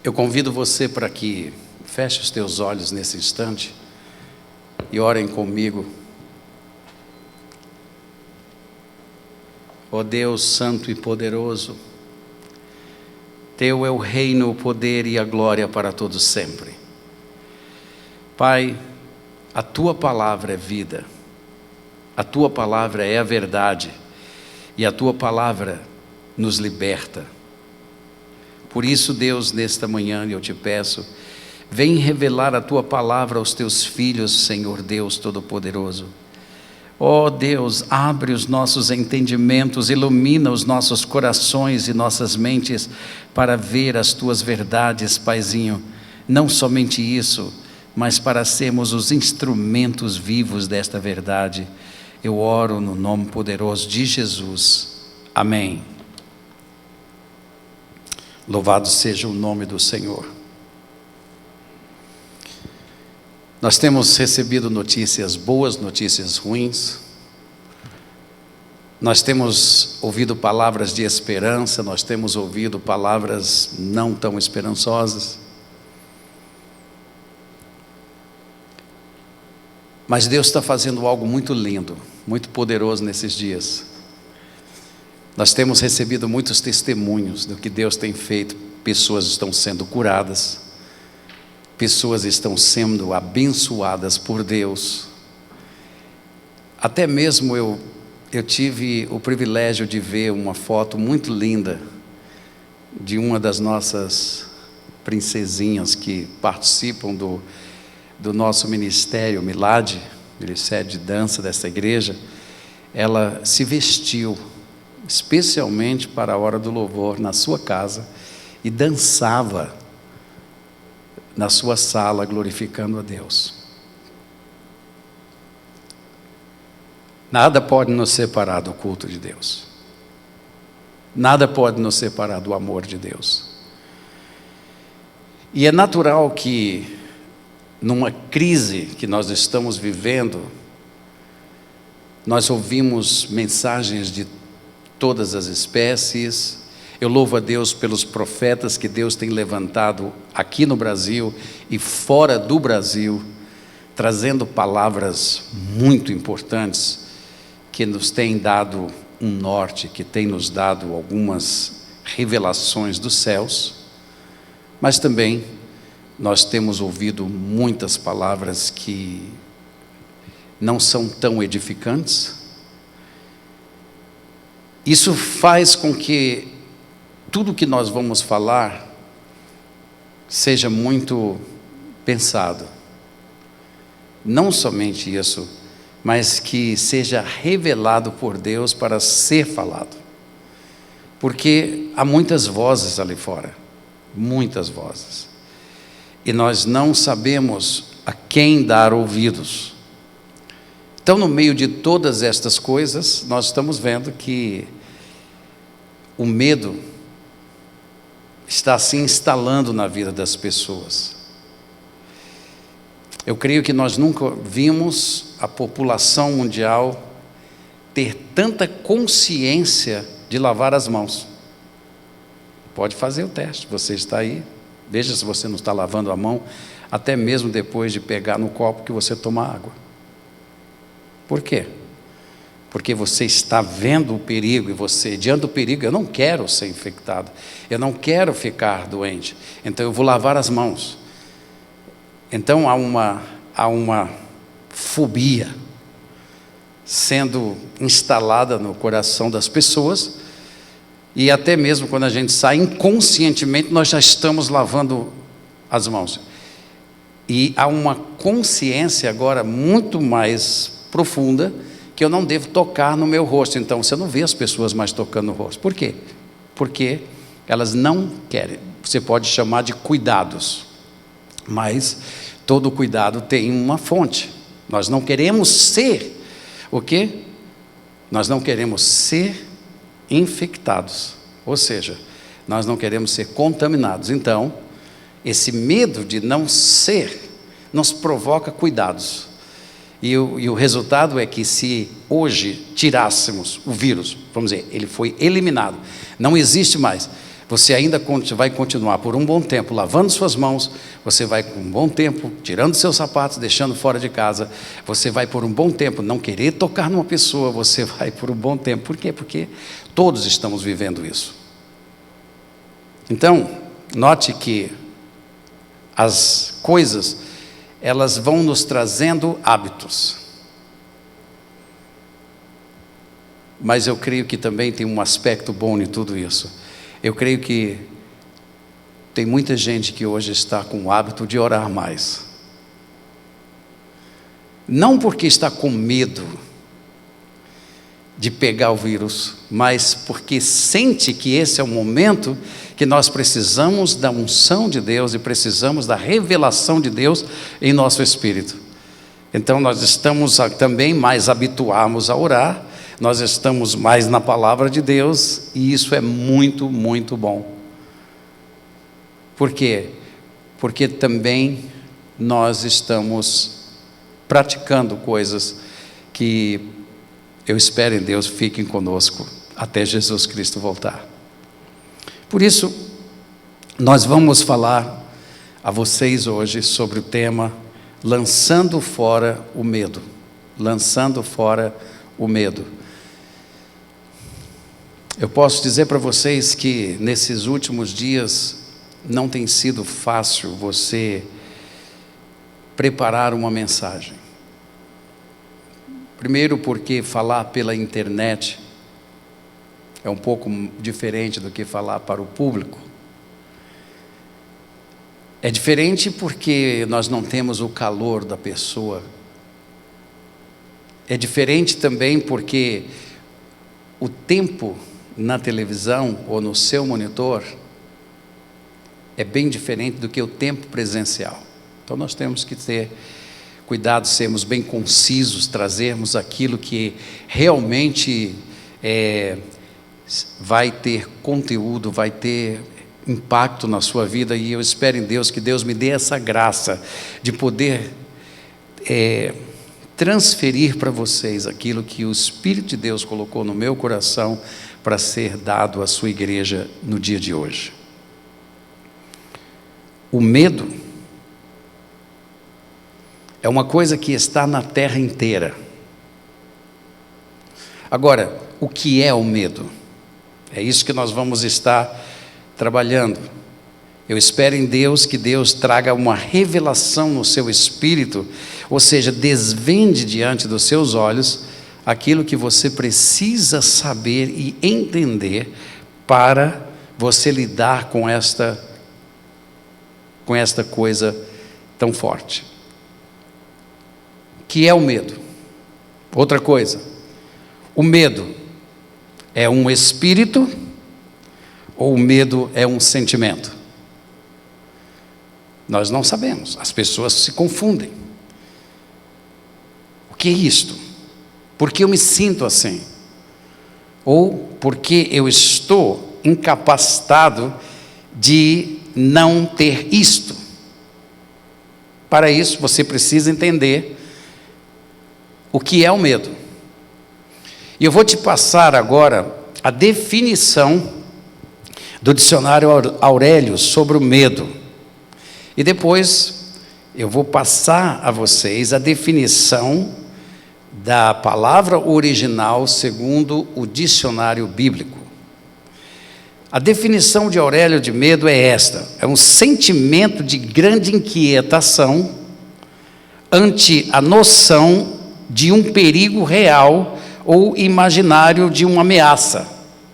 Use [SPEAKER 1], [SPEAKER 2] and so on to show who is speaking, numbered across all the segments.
[SPEAKER 1] Eu convido você para que feche os teus olhos nesse instante e orem comigo. Ó Deus santo e poderoso, Teu é o reino, o poder e a glória para todos sempre. Pai, a Tua palavra é vida, a Tua palavra é a verdade e a Tua palavra nos liberta. Por isso, Deus, nesta manhã eu te peço, vem revelar a Tua palavra aos Teus filhos, Senhor Deus Todo-Poderoso. Ó Deus, abre os nossos entendimentos, ilumina os nossos corações e nossas mentes para ver as Tuas verdades, Paizinho. Não somente isso, mas para sermos os instrumentos vivos desta verdade. Eu oro no nome poderoso de Jesus. Amém. Louvado seja o nome do Senhor. Nós temos recebido notícias boas, notícias ruins. Nós temos ouvido palavras de esperança, nós temos ouvido palavras não tão esperançosas. Mas Deus está fazendo algo muito lindo, muito poderoso nesses dias. Nós temos recebido muitos testemunhos do que Deus tem feito. Pessoas estão sendo curadas, pessoas estão sendo abençoadas por Deus. Até mesmo eu tive o privilégio de ver uma foto muito linda de uma das nossas princesinhas que participam do nosso ministério Milad, ministério de dança dessa igreja. Ela se vestiu especialmente para a hora do louvor na sua casa e dançava na sua sala glorificando a Deus. Nada pode nos separar do culto de Deus. Nada pode nos separar do amor de Deus. E é natural que numa crise que nós estamos vivendo, nós ouvimos mensagens de todas as espécies. Eu louvo a Deus pelos profetas que Deus tem levantado aqui no Brasil e fora do Brasil, trazendo palavras muito importantes que nos têm dado um norte, que tem nos dado algumas revelações dos céus. Mas também nós temos ouvido muitas palavras que não são tão edificantes. Isso faz com que tudo que nós vamos falar seja muito pensado. Não somente isso, mas que seja revelado por Deus para ser falado. Porque há muitas vozes ali fora, muitas vozes. E nós não sabemos a quem dar ouvidos. Então, no meio de todas estas coisas, nós estamos vendo que o medo está se instalando na vida das pessoas. Eu creio que nós nunca vimos a população mundial ter tanta consciência de lavar as mãos. Pode fazer o teste, você está aí, veja se você não está lavando a mão, até mesmo depois de pegar no copo que você toma água. Por quê? Porque você está vendo o perigo e você, diante do perigo, eu não quero ser infectado, eu não quero ficar doente, então eu vou lavar as mãos. Então há uma fobia sendo instalada no coração das pessoas, e até mesmo quando a gente sai inconscientemente, nós já estamos lavando as mãos. E há uma consciência agora muito mais profunda, que eu não devo tocar no meu rosto. Então você não vê as pessoas mais tocando no rosto. Por quê? Porque elas não querem. Você pode chamar de cuidados, mas todo cuidado tem uma fonte. Nós não queremos ser o quê? Nós não queremos ser infectados, ou seja, nós não queremos ser contaminados. Então, esse medo de não ser nos provoca cuidados. E o resultado é que, se hoje tirássemos o vírus, vamos dizer, ele foi eliminado, não existe mais, você ainda vai continuar por um bom tempo lavando suas mãos, você vai por um bom tempo tirando seus sapatos, deixando fora de casa, você vai por um bom tempo não querer tocar numa pessoa, você vai por um bom tempo. Por quê? Porque todos estamos vivendo isso. Então, note que as coisas, elas vão nos trazendo hábitos. Mas eu creio que também tem um aspecto bom em tudo isso. Eu creio que tem muita gente que hoje está com o hábito de orar mais. Não porque está com medo de pegar o vírus, mas porque sente que esse é o momento que nós precisamos da unção de Deus e precisamos da revelação de Deus em nosso espírito. Então nós estamos também mais habituados a orar, nós estamos mais na palavra de Deus, e isso é muito, muito bom. Por quê? Porque também nós estamos praticando coisas que eu espero em Deus fiquem conosco até Jesus Cristo voltar. Por isso, nós vamos falar a vocês hoje sobre o tema lançando fora o medo. Lançando fora o medo. Eu posso dizer para vocês que nesses últimos dias não tem sido fácil você preparar uma mensagem. Primeiro porque falar pela internet é um pouco diferente do que falar para o público. É diferente porque nós não temos o calor da pessoa. É diferente também porque o tempo na televisão ou no seu monitor é bem diferente do que o tempo presencial. Então nós temos que ter cuidado, sermos bem concisos, trazermos aquilo que realmente vai ter conteúdo, vai ter impacto na sua vida, e eu espero em Deus que Deus me dê essa graça de poder transferir para vocês aquilo que o Espírito de Deus colocou no meu coração para ser dado à sua igreja no dia de hoje. O medo é uma coisa que está na terra inteira. Agora, o que é o medo? É isso que nós vamos estar trabalhando. Eu espero em Deus que Deus traga uma revelação no seu espírito, ou seja, desvende diante dos seus olhos aquilo que você precisa saber e entender para você lidar com esta coisa tão forte. O que é o medo? Outra coisa, o medo é um espírito ou o medo é um sentimento? Nós não sabemos, as pessoas se confundem. O que é isto? Por que eu me sinto assim? Ou porque eu estou incapacitado de não ter isto? Para isso, você precisa entender o que é o medo. E eu vou te passar agora a definição do dicionário Aurélio sobre o medo. E depois eu vou passar a vocês a definição da palavra original segundo o dicionário bíblico. A definição de Aurélio de medo é esta: é um sentimento de grande inquietação ante a noção de um perigo real ou imaginário de uma ameaça.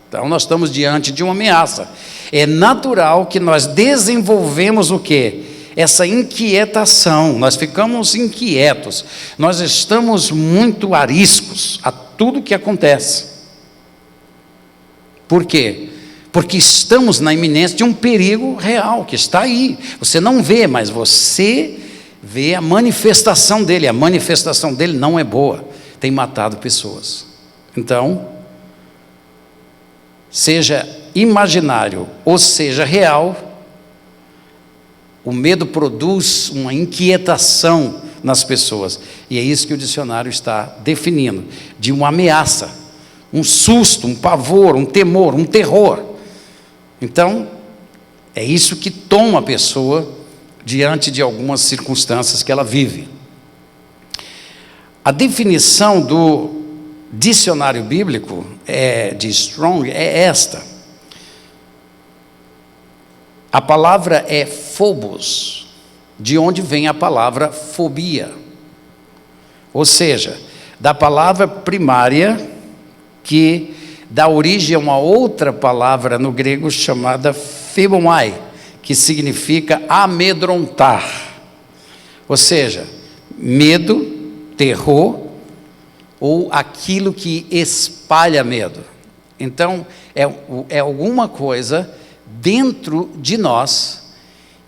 [SPEAKER 1] Então nós estamos diante de uma ameaça. É natural que nós desenvolvemos o quê? Essa inquietação, nós ficamos inquietos, nós estamos muito ariscos a tudo que acontece. Por quê? Porque estamos na iminência de um perigo real, que está aí. Você não vê, mas você vê a manifestação dele. A manifestação dele não é boa, tem matado pessoas. Então, seja imaginário ou seja real, o medo produz uma inquietação nas pessoas. E é isso que o dicionário está definindo, de uma ameaça, um susto, um pavor, um temor, um terror. Então, É isso que toma a pessoa diante de algumas circunstâncias que ela vive. A definição do dicionário bíblico de Strong é esta. A palavra é phobos, de onde vem a palavra fobia. Ou seja, da palavra primária que dá origem a uma outra palavra no grego chamada phibomai, que significa amedrontar. Ou seja, medo, terror, ou aquilo que espalha medo. Então, é alguma coisa dentro de nós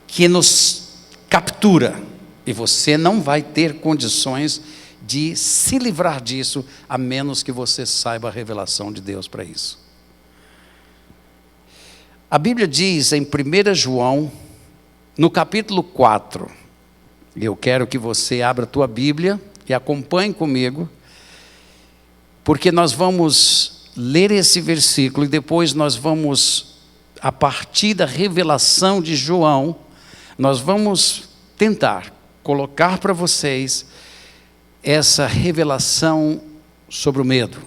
[SPEAKER 1] que nos captura, e você não vai ter condições de se livrar disso, a menos que você saiba a revelação de Deus para isso. A Bíblia diz em 1 João, no capítulo 4, eu quero que você abra a tua Bíblia e acompanhe comigo, porque nós vamos ler esse versículo e depois nós vamos, a partir da revelação de João, nós vamos tentar colocar para vocês essa revelação sobre o medo.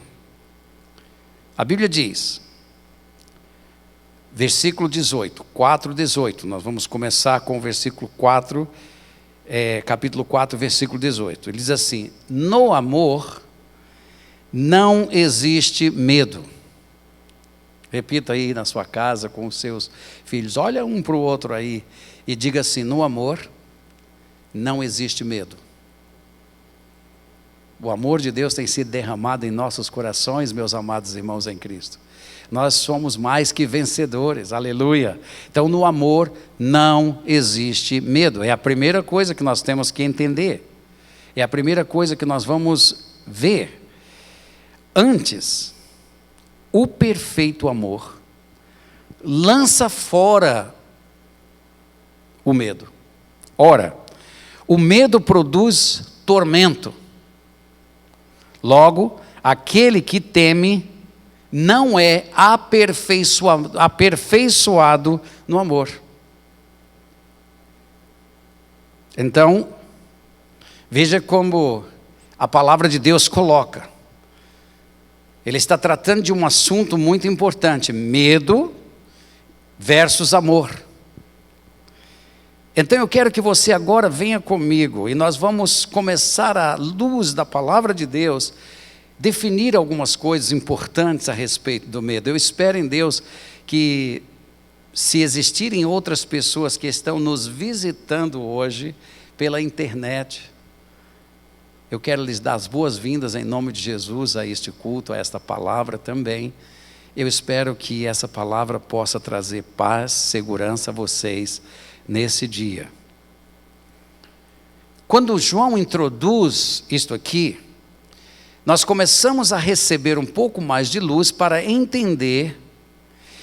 [SPEAKER 1] A Bíblia diz, versículo 18, 4:18, nós vamos começar com o versículo 4, capítulo 4, versículo 18. Ele diz assim: no amor não existe medo. Repita aí na sua casa com os seus filhos, olha um para o outro aí e diga assim: no amor não existe medo. O amor de Deus tem sido derramado em nossos corações, meus amados irmãos em Cristo. Nós somos mais que vencedores, aleluia. Então no amor não existe medo. É a primeira coisa que nós temos que entender. É a primeira coisa que nós vamos ver. Antes, o perfeito amor lança fora o medo. Ora, o medo produz tormento. Logo, aquele que teme não é aperfeiçoado no amor. Então, veja como a palavra de Deus coloca. Ele está tratando de um assunto muito importante: medo versus amor. Então eu quero que você agora venha comigo e nós vamos começar, à luz da palavra de Deus, definir algumas coisas importantes a respeito do medo. Eu espero em Deus que, se existirem outras pessoas que estão nos visitando hoje pela internet, eu quero lhes dar as boas-vindas em nome de Jesus a este culto, a esta palavra também. Eu espero que essa palavra possa trazer paz, segurança a vocês nesse dia. Quando João introduz isto aqui, nós começamos a receber um pouco mais de luz para entender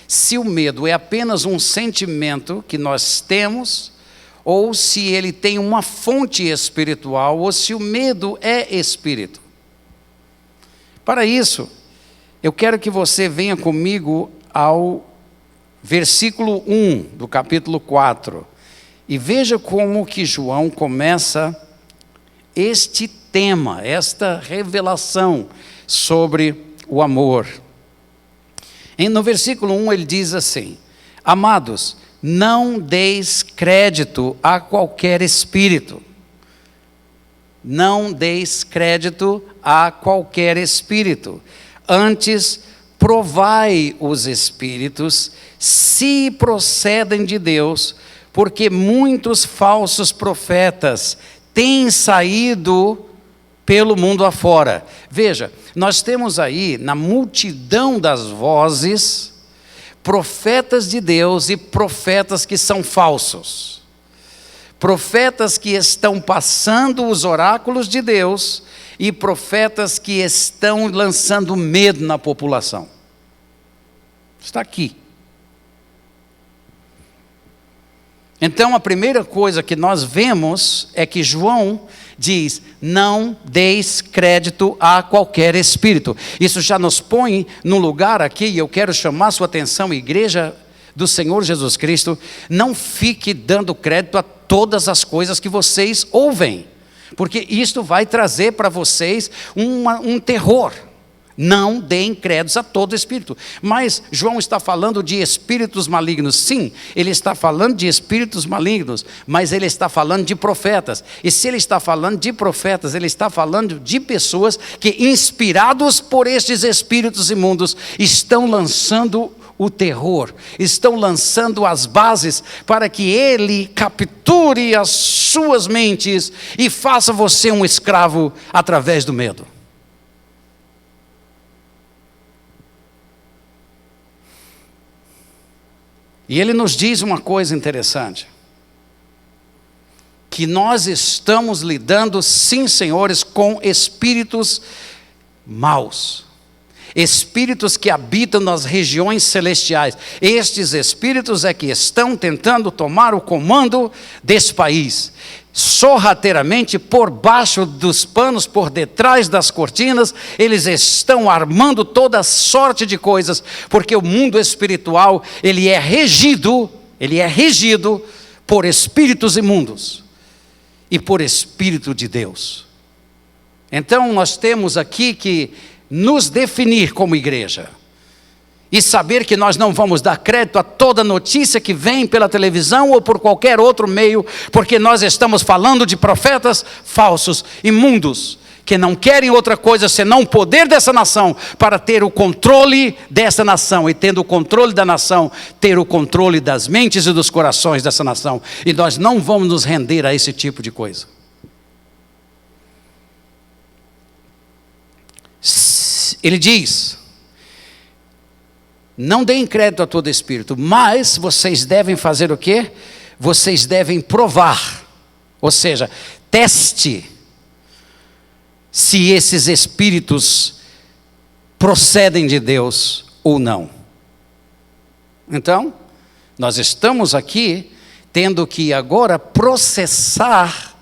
[SPEAKER 1] se o medo é apenas um sentimento que nós temos, ou se ele tem uma fonte espiritual, ou se o medo é espírito. Para isso, eu quero que você venha comigo ao versículo 1 do capítulo 4, e veja como que João começa este tema, esta revelação sobre o amor. No versículo 1 ele diz assim: amados, não deis crédito a qualquer espírito. Não deis crédito a qualquer espírito. Antes, provai os espíritos, se procedem de Deus, porque muitos falsos profetas têm saído pelo mundo afora. Veja, nós temos aí, na multidão das vozes, profetas de Deus e profetas que são falsos. Profetas que estão passando os oráculos de Deus e profetas que estão lançando medo na população. Está aqui. Então a primeira coisa que nós vemos é que João diz: não deis crédito a qualquer espírito. Isso já nos põe num lugar aqui, e eu quero chamar sua atenção, igreja do Senhor Jesus Cristo, não fique dando crédito a todas as coisas que vocês ouvem, porque isto vai trazer para vocês um terror. Não deem créditos a todo espírito. Mas João está falando de espíritos malignos. Sim, ele está falando de espíritos malignos, mas ele está falando de profetas. E se ele está falando de profetas, ele está falando de pessoas que, inspirados por estes espíritos imundos, estão lançando o terror, estão lançando as bases para que ele capture as suas mentes e faça você um escravo através do medo. E ele nos diz uma coisa interessante, que nós estamos lidando, sim, senhores, com espíritos maus, espíritos que habitam nas regiões celestiais. Estes espíritos é que estão tentando tomar o comando desse país, sorrateiramente, por baixo dos panos, por detrás das cortinas. Eles estão armando toda sorte de coisas, porque o mundo espiritual, ele é regido por espíritos imundos e por Espírito de Deus. Então nós temos aqui que nos definir como igreja e saber que nós não vamos dar crédito a toda notícia que vem pela televisão ou por qualquer outro meio, porque nós estamos falando de profetas falsos, imundos, que não querem outra coisa senão o poder dessa nação para ter o controle dessa nação, e tendo o controle da nação, ter o controle das mentes e dos corações dessa nação. E nós não vamos nos render a esse tipo de coisa. Ele diz: não deem crédito a todo espírito, mas vocês devem fazer o quê? Vocês devem provar, ou seja, teste se esses espíritos procedem de Deus ou não. Então, nós estamos aqui tendo que agora processar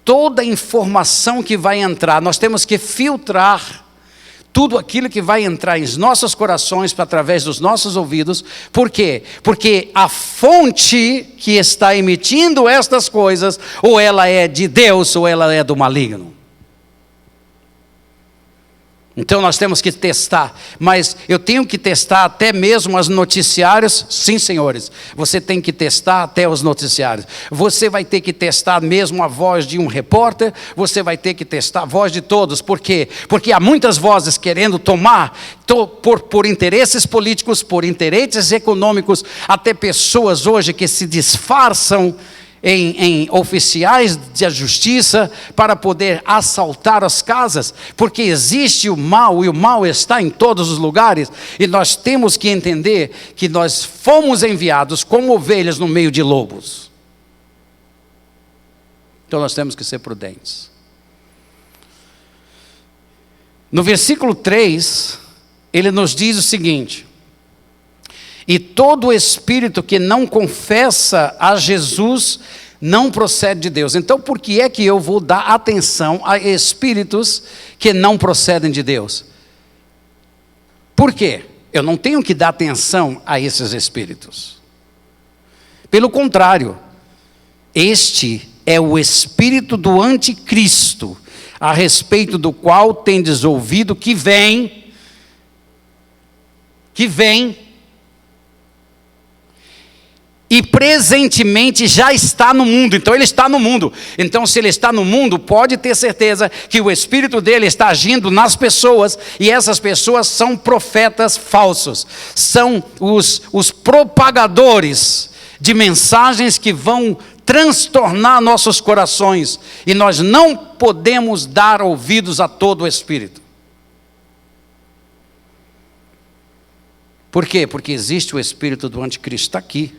[SPEAKER 1] toda a informação que vai entrar. Nós temos que filtrar tudo aquilo que vai entrar em nossos corações, através dos nossos ouvidos. Por quê? Porque a fonte que está emitindo estas coisas, ou ela é de Deus, ou ela é do maligno. Então nós temos que testar, mas eu tenho que testar até mesmo os noticiários. Sim, senhores, você tem que testar até os noticiários. Você vai ter que testar mesmo a voz de um repórter, você vai ter que testar a voz de todos. Por quê? Porque há muitas vozes querendo tomar, por interesses políticos, por interesses econômicos, até pessoas hoje que se disfarçam em oficiais da justiça para poder assaltar as casas, porque existe o mal, e o mal está em todos os lugares, e nós temos que entender que nós fomos enviados como ovelhas no meio de lobos. Então nós temos que ser prudentes. No versículo 3, ele nos diz o seguinte: e todo espírito que não confessa a Jesus não procede de Deus. Então por que é que eu vou dar atenção a espíritos que não procedem de Deus? Por quê? Eu não tenho que dar atenção a esses espíritos. Pelo contrário, este é o espírito do anticristo, a respeito do qual tendes ouvido que vem, e presentemente já está no mundo. Então ele está no mundo. Então se ele está no mundo, pode ter certeza que o espírito dele está agindo nas pessoas, e essas pessoas são profetas falsos, são os propagadores de mensagens que vão transtornar nossos corações, e nós não podemos dar ouvidos a todo o espírito. Por quê? Porque existe o espírito do anticristo, está aqui.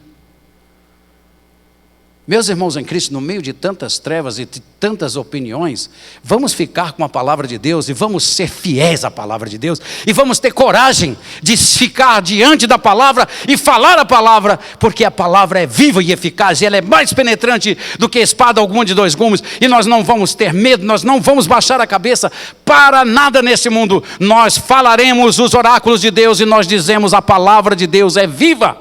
[SPEAKER 1] Meus irmãos em Cristo, no meio de tantas trevas e de tantas opiniões, vamos ficar com a palavra de Deus e vamos ser fiéis à palavra de Deus, e vamos ter coragem de ficar diante da palavra e falar a palavra, porque a palavra é viva e eficaz, e ela é mais penetrante do que espada alguma de dois gumes, e nós não vamos ter medo, nós não vamos baixar a cabeça para nada nesse mundo. Nós falaremos os oráculos de Deus, e nós dizemos: a palavra de Deus é viva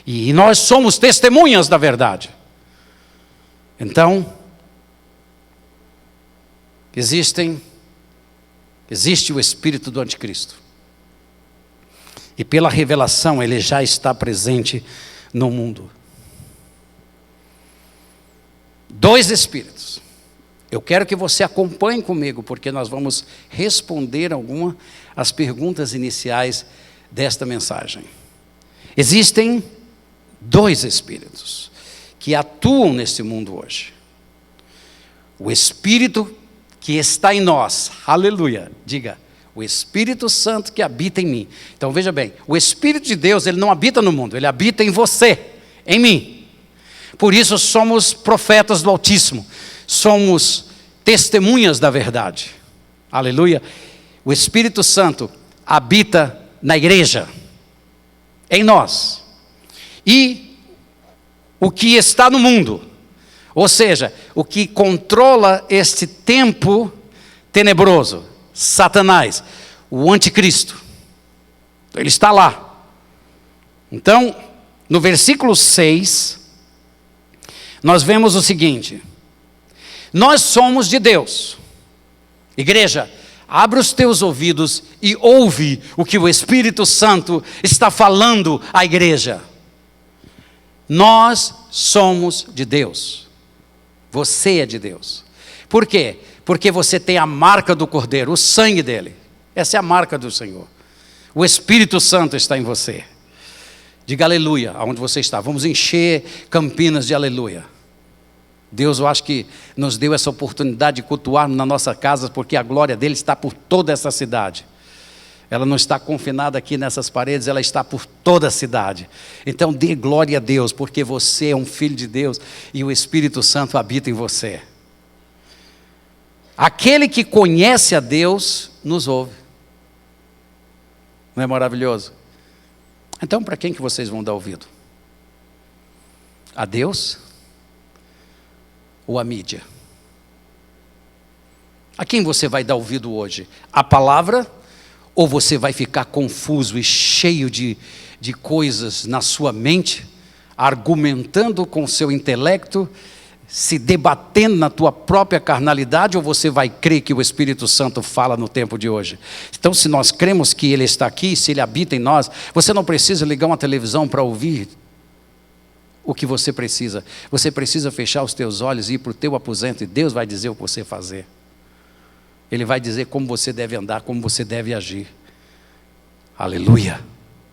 [SPEAKER 1] E nós somos testemunhas da verdade. Então, existe o espírito do anticristo. E pela revelação ele já está presente no mundo. 2 espíritos. Eu quero que você acompanhe comigo, porque nós vamos responder as perguntas iniciais desta mensagem. Existem 2 espíritos que atuam neste mundo hoje. O Espírito que está em nós, aleluia, diga, o Espírito Santo que habita em mim. Então veja bem, o Espírito de Deus, ele não habita no mundo, ele habita em você, em mim. Por isso somos profetas do Altíssimo, somos testemunhas da verdade, aleluia. O Espírito Santo habita na igreja, em nós. E o que está no mundo, ou seja, o que controla este tempo tenebroso, Satanás, o anticristo, ele está lá. Então, no versículo 6, nós vemos o seguinte: nós somos de Deus. Igreja, abre os teus ouvidos e ouve o que o Espírito Santo está falando à igreja. Nós somos de Deus. Você é de Deus. Por quê? Porque você tem a marca do Cordeiro, o sangue dele. Essa é a marca do Senhor. O Espírito Santo está em você. Diga aleluia, aonde você está. Vamos encher Campinas de aleluia. Deus, eu acho que nos deu essa oportunidade de cultuar na nossa casa, porque a glória dele está por toda essa cidade. Ela não está confinada aqui nessas paredes, ela está por toda a cidade. Então dê glória a Deus, porque você é um filho de Deus e o Espírito Santo habita em você. Aquele que conhece a Deus nos ouve. Não é maravilhoso? Então para quem que vocês vão dar ouvido? A Deus ou a mídia? A quem você vai dar ouvido hoje? A palavra? Ou você vai ficar confuso e cheio de coisas na sua mente, argumentando com o seu intelecto, se debatendo na tua própria carnalidade, ou você vai crer que o Espírito Santo fala no tempo de hoje? Então, se nós cremos que Ele está aqui, se Ele habita em nós, você não precisa ligar uma televisão para ouvir o que você precisa. Você precisa fechar os teus olhos e ir para o teu aposento, e Deus vai dizer o que você fazer. Ele vai dizer como você deve andar, como você deve agir. Aleluia.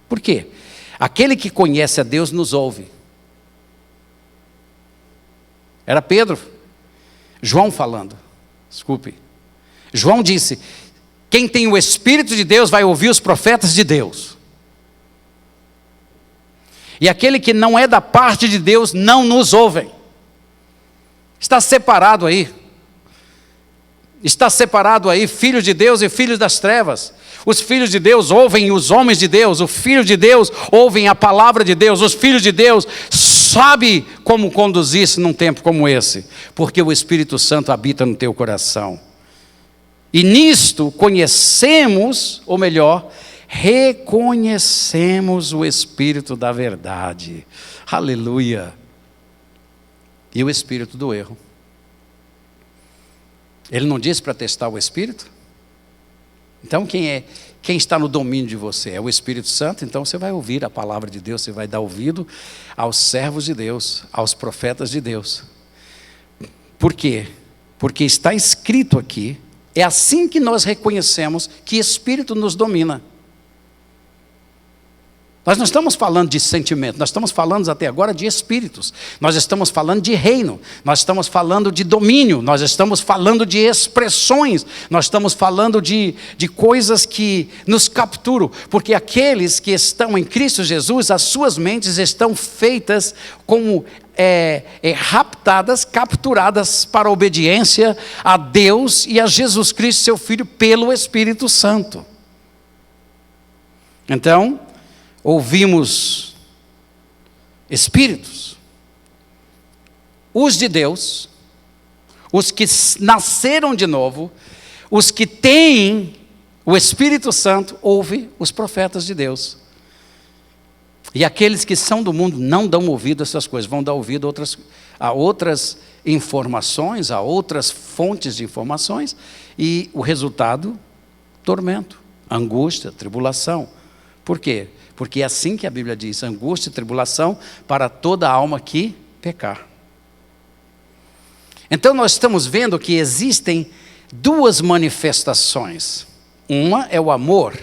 [SPEAKER 1] Por quê? Aquele que conhece a Deus nos ouve. Era Pedro, João falando. Desculpe. João disse: quem tem o Espírito de Deus vai ouvir os profetas de Deus. E aquele que não é da parte de Deus não nos ouve. Está separado aí. Está separado aí, filhos de Deus e filhos das trevas. Os filhos de Deus ouvem os homens de Deus, os filhos de Deus ouvem a palavra de Deus, os filhos de Deus sabem como conduzir-se num tempo como esse, porque o Espírito Santo habita no teu coração. E nisto conhecemos, ou melhor, reconhecemos o Espírito da verdade. Aleluia. E o Espírito do erro. Ele não disse para testar o Espírito? Então quem está no domínio de você? É o Espírito Santo. Então você vai ouvir a palavra de Deus, você vai dar ouvido aos servos de Deus, aos profetas de Deus. Por quê? Porque está escrito aqui, é assim que nós reconhecemos que Espírito nos domina. Nós não estamos falando de sentimento, nós estamos falando até agora de espíritos. Nós estamos falando de reino, nós estamos falando de domínio, nós estamos falando de expressões, nós estamos falando de coisas que nos capturam. Porque aqueles que estão em Cristo Jesus, as suas mentes estão feitas como raptadas, capturadas para a obediência a Deus e a Jesus Cristo, seu Filho, pelo Espírito Santo. Então, ouvimos espíritos, os de Deus, os que nasceram de novo, os que têm o Espírito Santo, ouvem os profetas de Deus. E aqueles que são do mundo não dão ouvido a essas coisas, vão dar ouvido a outras informações, a outras fontes de informações, e o resultado, tormento, angústia, tribulação. Por quê? Porque é assim que a Bíblia diz, angústia e tribulação para toda alma que pecar. Então nós estamos vendo que existem duas manifestações. Uma é o amor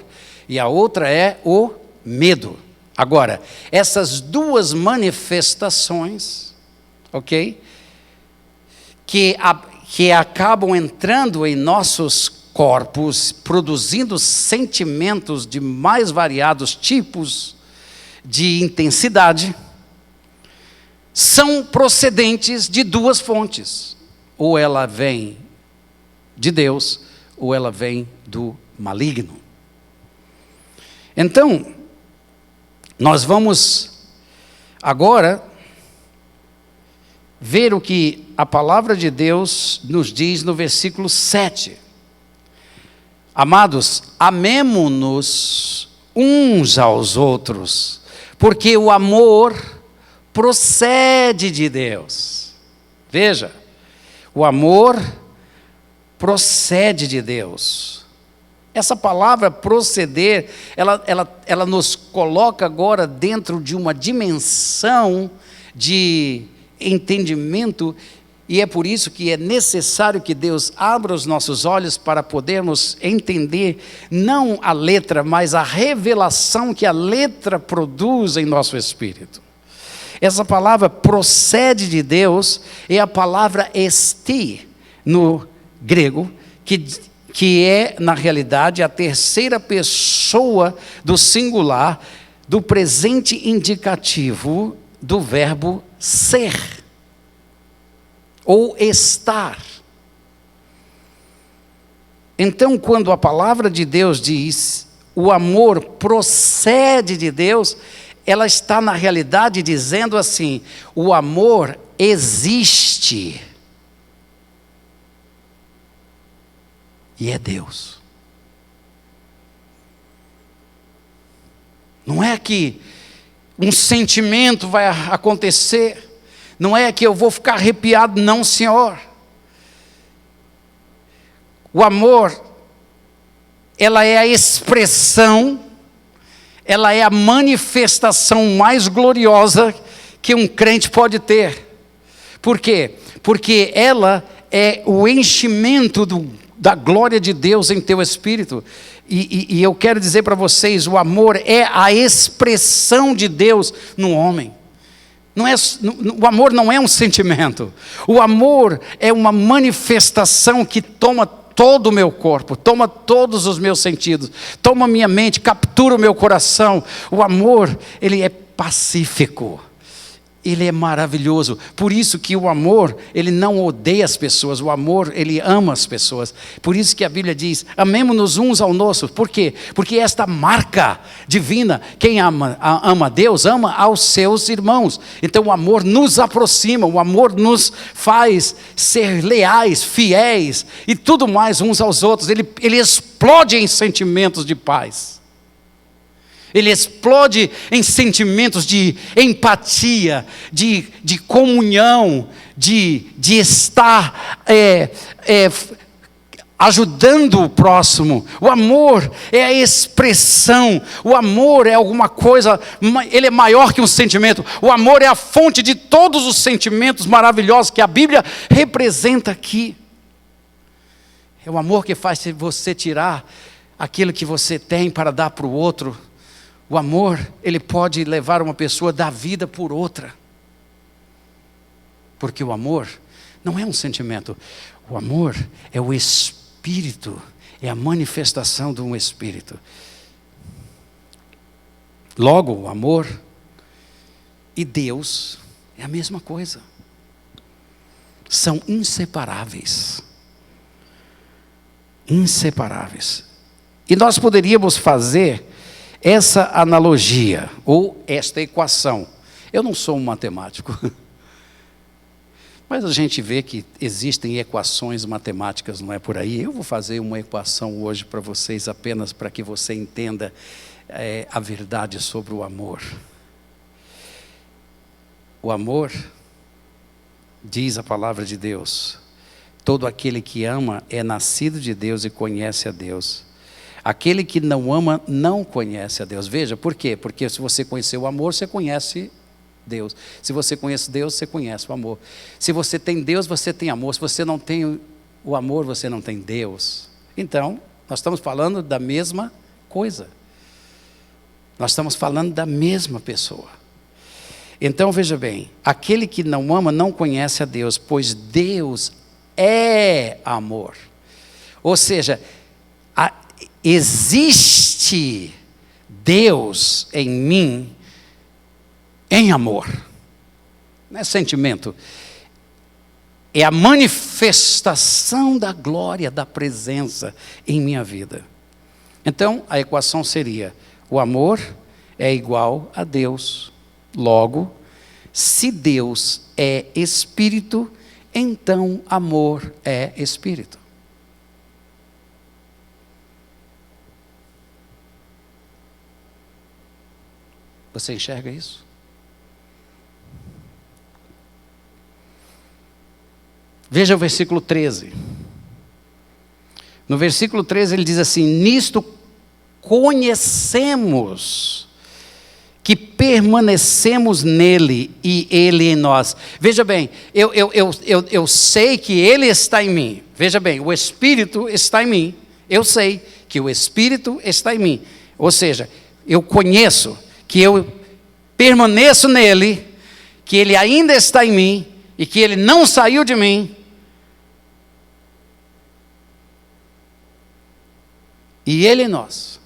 [SPEAKER 1] e a outra é o medo. Agora, essas duas manifestações, ok? Que acabam entrando em nossos corpos, produzindo sentimentos de mais variados tipos de intensidade, são procedentes de duas fontes. Ou ela vem de Deus, ou ela vem do maligno. Então, nós vamos agora ver o que a palavra de Deus nos diz no versículo 7. Amados, amemo-nos uns aos outros, porque o amor procede de Deus. Veja, o amor procede de Deus. Essa palavra proceder, ela nos coloca agora dentro de uma dimensão de entendimento, e é por isso que é necessário que Deus abra os nossos olhos para podermos entender, não a letra, mas a revelação que a letra produz em nosso espírito. Essa palavra procede de Deus é a palavra esti, no grego, que é, na realidade, a terceira pessoa do singular, do presente indicativo do verbo ser, ou estar. Então, quando a palavra de Deus diz, o amor procede de Deus, ela está, na realidade, dizendo assim, o amor existe. E é Deus. Não é que um sentimento vai acontecer, não é que eu vou ficar arrepiado, não, Senhor. O amor, ela é a expressão, ela é a manifestação mais gloriosa que um crente pode ter. Por quê? Porque ela é o enchimento da glória de Deus em teu espírito. E eu quero dizer para vocês, o amor é a expressão de Deus no homem. O amor não é um sentimento. O amor é uma manifestação que toma todo o meu corpo, toma todos os meus sentidos, toma minha mente, captura o meu coração. O amor, ele é pacífico. Ele é maravilhoso. Por isso que o amor, ele não odeia as pessoas. O amor, ele ama as pessoas. Por isso que a Bíblia diz, amemo-nos uns aos outros. Por quê? Porque esta marca divina, quem ama a Deus, ama aos seus irmãos. Então o amor nos aproxima, o amor nos faz ser leais, fiéis e tudo mais uns aos outros. Ele explode em sentimentos de paz. Ele explode em sentimentos de empatia, de comunhão, de estar ajudando o próximo. O amor é a expressão, o amor é alguma coisa, ele é maior que um sentimento. O amor é a fonte de todos os sentimentos maravilhosos que a Bíblia representa aqui. É o amor que faz você tirar aquilo que você tem para dar para o outro. O amor, ele pode levar uma pessoa a dar vida por outra. Porque o amor não é um sentimento. O amor é o Espírito, é a manifestação de um Espírito. Logo, o amor e Deus é a mesma coisa. São inseparáveis. Inseparáveis. E nós poderíamos fazer essa analogia, ou esta equação. Eu não sou um matemático, mas a gente vê que existem equações matemáticas, não é por aí? Eu vou fazer uma equação hoje para vocês, apenas para que você entenda a verdade sobre o amor. O amor, diz a palavra de Deus, todo aquele que ama é nascido de Deus e conhece a Deus. Aquele que não ama não conhece a Deus. Veja, por quê? Porque se você conhecer o amor, você conhece Deus. Se você conhece Deus, você conhece o amor. Se você tem Deus, você tem amor. Se você não tem o amor, você não tem Deus. Então, nós estamos falando da mesma coisa. Nós estamos falando da mesma pessoa. Então, veja bem, aquele que não ama não conhece a Deus, pois Deus é amor. Ou seja, existe Deus em mim em amor. Não é sentimento. É a manifestação da glória, da presença em minha vida. Então, a equação seria: o amor é igual a Deus. Logo, se Deus é Espírito, então amor é Espírito. Você enxerga isso? Veja o versículo 13. No versículo 13 ele diz assim: nisto conhecemos que permanecemos nele e ele em nós. Veja bem, eu sei que ele está em mim. Veja bem, o Espírito está em mim. Eu sei que o Espírito está em mim. Ou seja, eu conheço que eu permaneço nele, que ele ainda está em mim e que ele não saiu de mim. E ele em nós,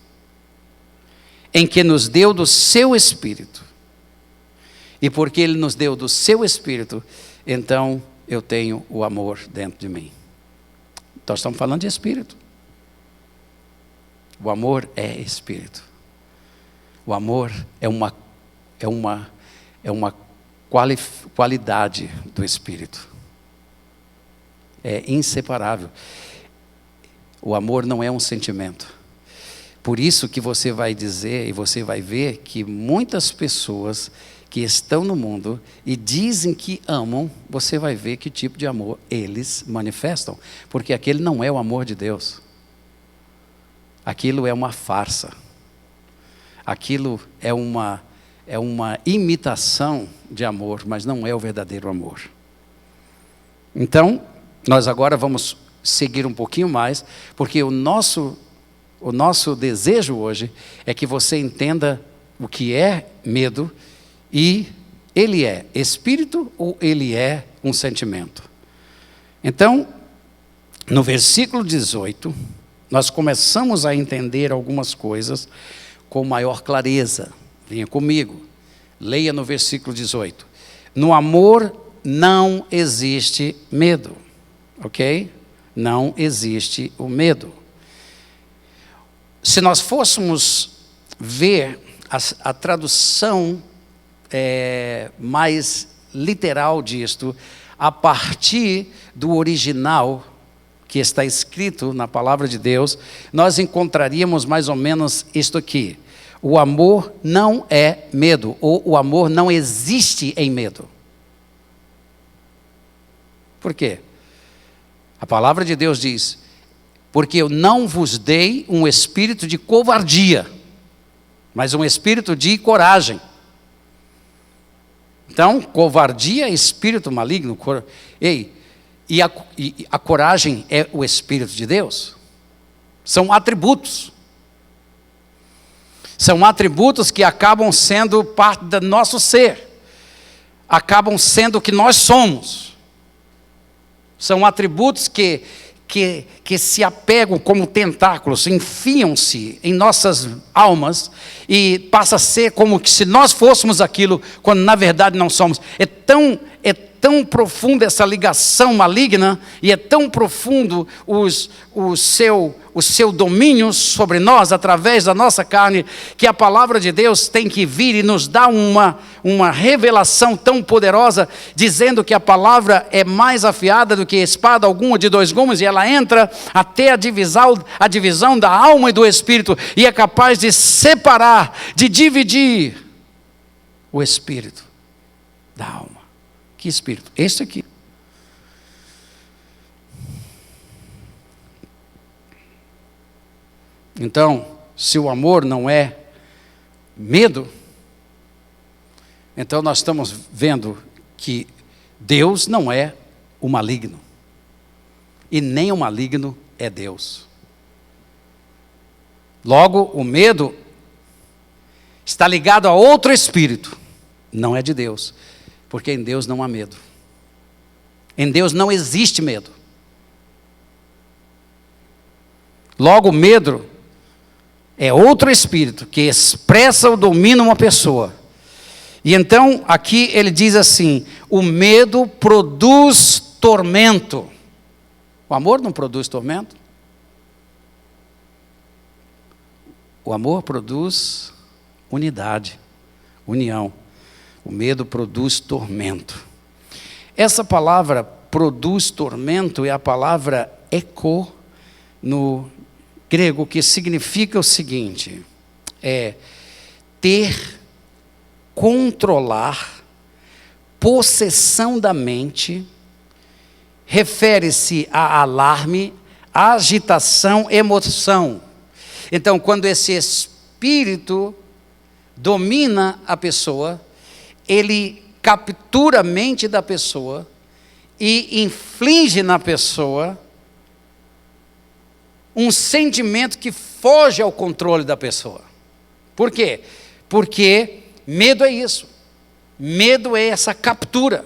[SPEAKER 1] em que nos deu do seu Espírito. E porque ele nos deu do seu Espírito, então eu tenho o amor dentro de mim. Nós estamos falando de Espírito. O amor é Espírito. O amor é uma qualidade do Espírito. É inseparável. O amor não é um sentimento. Por isso que você vai dizer e você vai ver que muitas pessoas que estão no mundo e dizem que amam, você vai ver que tipo de amor eles manifestam. Porque aquele não é o amor de Deus. Aquilo é uma farsa. Aquilo é uma imitação de amor, mas não é o verdadeiro amor. Então, nós agora vamos seguir um pouquinho mais, porque o nosso desejo hoje é que você entenda o que é medo e ele é espírito ou ele é um sentimento. Então, no versículo 18, nós começamos a entender algumas coisas com maior clareza. Venha comigo, leia no versículo 18. No amor não existe medo, ok? Não existe o medo. Se nós fôssemos ver a tradução mais literal disto, a partir do original que está escrito na palavra de Deus, nós encontraríamos mais ou menos isto aqui: o amor não é medo, ou o amor não existe em medo. Por quê? A palavra de Deus diz: porque eu não vos dei um espírito de covardia, mas um espírito de coragem. Então, covardia é espírito maligno. E a coragem é o Espírito de Deus. São atributos. São atributos que acabam sendo parte do nosso ser. Acabam sendo o que nós somos. São atributos que se apegam como tentáculos, enfiam-se em nossas almas e passa a ser como que se nós fôssemos aquilo, quando na verdade não somos. É tão profunda essa ligação maligna e é tão profundo o seu domínio sobre nós através da nossa carne, que a palavra de Deus tem que vir e nos dar uma revelação tão poderosa, dizendo que a palavra é mais afiada do que espada alguma de dois gumes, e ela entra até a divisão da alma e do espírito, e é capaz de separar, de dividir o espírito da alma. Que espírito? Este aqui. Então, se o amor não é medo, então nós estamos vendo que Deus não é o maligno. E nem o maligno é Deus. Logo, o medo está ligado a outro espírito. Não é de Deus. Porque em Deus não há medo. Em Deus não existe medo. Logo, o medo é outro espírito que expressa ou domina uma pessoa. E então, aqui ele diz assim: o medo produz tormento. O amor não produz tormento? O amor produz unidade, união. O medo produz tormento. Essa palavra produz tormento é a palavra eco no grego, que significa o seguinte: é ter, controlar, possessão da mente, refere-se a alarme, agitação, emoção. Então, quando esse espírito domina a pessoa, ele captura a mente da pessoa e inflige na pessoa um sentimento que foge ao controle da pessoa. Por quê? Porque medo é isso. Medo é essa captura.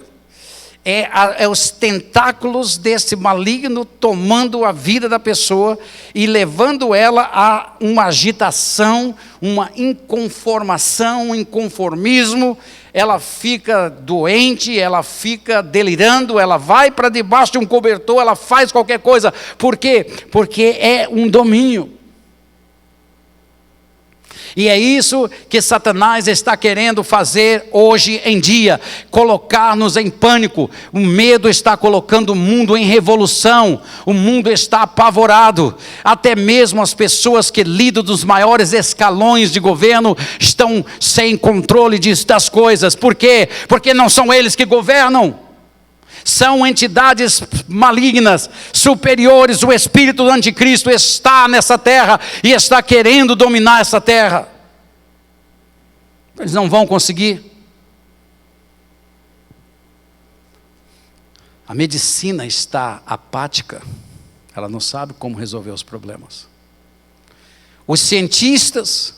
[SPEAKER 1] É os tentáculos desse maligno tomando a vida da pessoa e levando ela a uma agitação, uma inconformação, um inconformismo. Ela fica doente, ela fica delirando, ela vai para debaixo de um cobertor, ela faz qualquer coisa. Por quê? Porque é um domínio. E é isso que Satanás está querendo fazer hoje em dia, colocar-nos em pânico. O medo está colocando o mundo em revolução, o mundo está apavorado. Até mesmo as pessoas que lidam dos maiores escalões de governo estão sem controle das coisas. Por quê? Porque não são eles que governam. São entidades malignas, superiores. O espírito do anticristo está nessa terra e está querendo dominar essa terra. Eles não vão conseguir. A medicina está apática. Ela não sabe como resolver os problemas. Os cientistas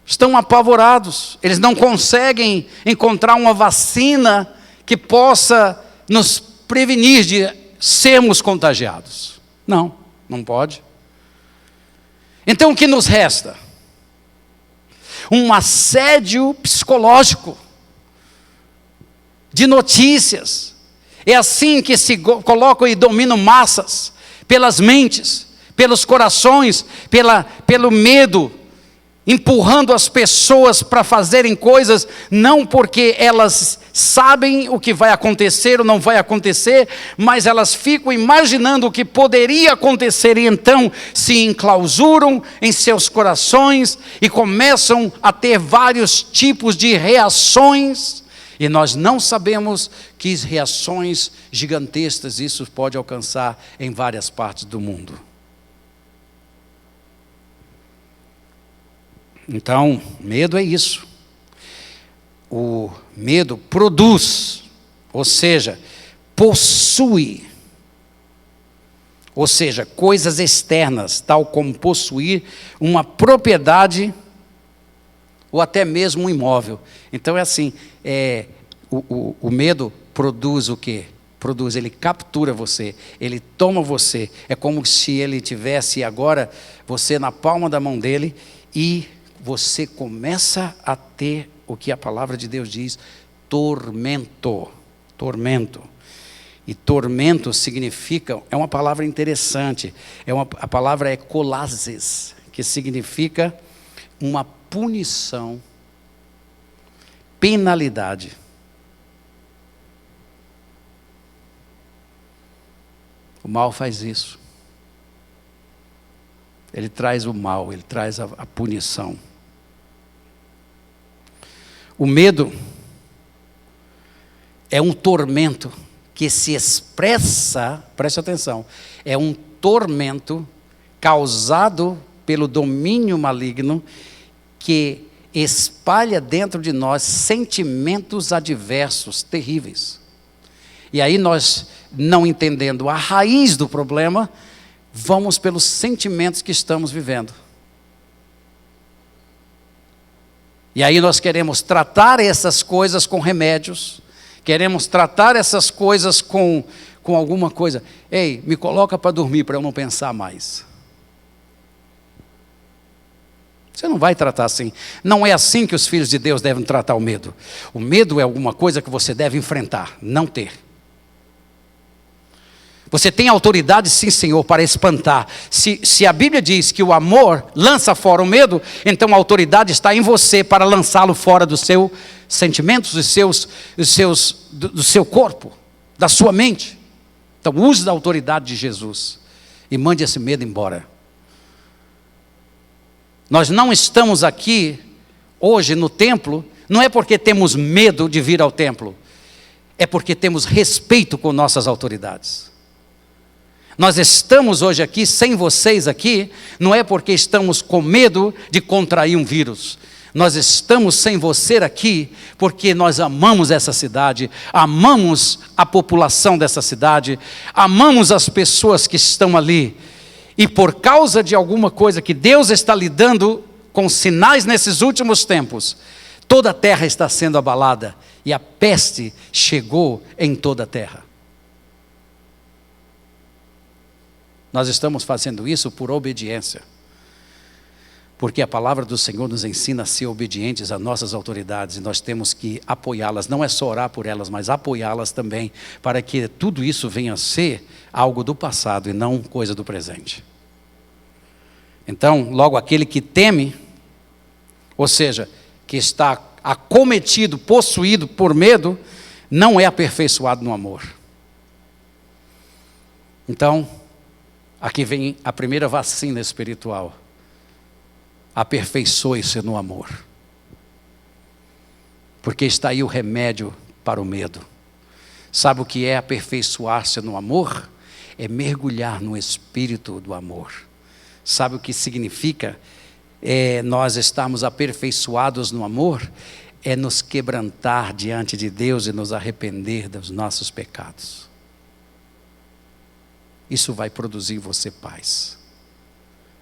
[SPEAKER 1] estão apavorados. Eles não conseguem encontrar uma vacina que possa nos prevenir de sermos contagiados. Não pode. Então o que nos resta? Um assédio psicológico de notícias. É assim que se colocam e dominam massas, pelas mentes, pelos corações, pelo medo, empurrando as pessoas para fazerem coisas, não porque elas sabem o que vai acontecer ou não vai acontecer, mas elas ficam imaginando o que poderia acontecer e então se enclausuram em seus corações e começam a ter vários tipos de reações, e nós não sabemos que reações gigantescas isso pode alcançar em várias partes do mundo. Então, medo é isso. O medo produz, ou seja, possui. Ou seja, coisas externas, tal como possuir uma propriedade ou até mesmo um imóvel. Então é assim, o medo produz o quê? Ele captura você, ele toma você. É como se ele tivesse agora você na palma da mão dele e você começa a ter o que a palavra de Deus diz, tormento. E tormento significa, é uma palavra interessante, a palavra é kolases, que significa uma punição, penalidade. O mal faz isso. Ele traz o mal, ele traz a punição. O medo é um tormento que se expressa, preste atenção, é um tormento causado pelo domínio maligno que espalha dentro de nós sentimentos adversos, terríveis. E aí nós, não entendendo a raiz do problema, vamos pelos sentimentos que estamos vivendo. E aí nós queremos tratar essas coisas com remédios, queremos tratar essas coisas com alguma coisa. Ei, me coloca para dormir para eu não pensar mais. Você não vai tratar assim. Não é assim que os filhos de Deus devem tratar o medo. O medo é alguma coisa que você deve enfrentar, não ter. Você tem autoridade, sim, Senhor, para espantar. Se a Bíblia diz que o amor lança fora o medo, então a autoridade está em você para lançá-lo fora dos seus sentimentos, do seu corpo, da sua mente. Então use da autoridade de Jesus e mande esse medo embora. Nós não estamos aqui hoje no templo, não é porque temos medo de vir ao templo, é porque temos respeito com nossas autoridades. Nós estamos hoje aqui, sem vocês aqui, não é porque estamos com medo de contrair um vírus. Nós estamos sem você aqui, porque nós amamos essa cidade, amamos a população dessa cidade, amamos as pessoas que estão ali. E por causa de alguma coisa que Deus está lidando com sinais nesses últimos tempos, toda a terra está sendo abalada e a peste chegou em toda a terra. Nós estamos fazendo isso por obediência, porque a palavra do Senhor nos ensina a ser obedientes às nossas autoridades e nós temos que apoiá-las, não é só orar por elas, mas apoiá-las também, para que tudo isso venha a ser algo do passado e não coisa do presente. Então, logo aquele que teme, ou seja, que está acometido, possuído por medo, não é aperfeiçoado no amor. Então, aqui vem a primeira vacina espiritual. Aperfeiçoe-se no amor. Porque está aí o remédio para o medo. Sabe o que é aperfeiçoar-se no amor? É mergulhar no espírito do amor. Sabe o que significa nós estarmos aperfeiçoados no amor? É nos quebrantar diante de Deus e nos arrepender dos nossos pecados. Isso vai produzir em você paz.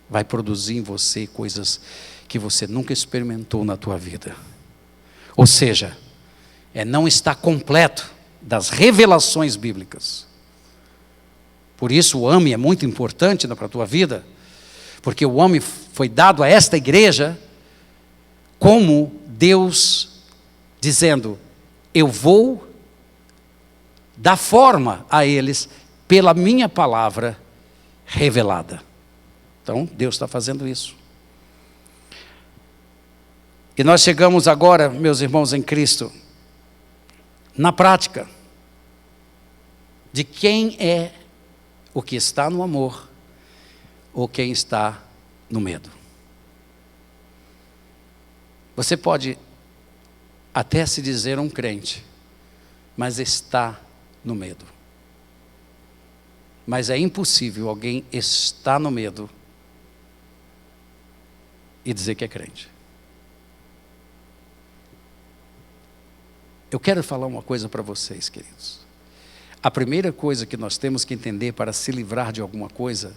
[SPEAKER 1] Vai produzir em você coisas que você nunca experimentou na tua vida. Ou seja, não estar completo das revelações bíblicas. Por isso o AME é muito importante para a tua vida, porque o AME foi dado a esta igreja como Deus dizendo, eu vou dar forma a eles pela minha palavra revelada. Então, Deus está fazendo isso. E nós chegamos agora, meus irmãos em Cristo, na prática, de quem é o que está no amor ou quem está no medo. Você pode até se dizer um crente, mas está no medo. Mas é impossível alguém estar no medo e dizer que é crente. Eu quero falar uma coisa para vocês, queridos. A primeira coisa que nós temos que entender para se livrar de alguma coisa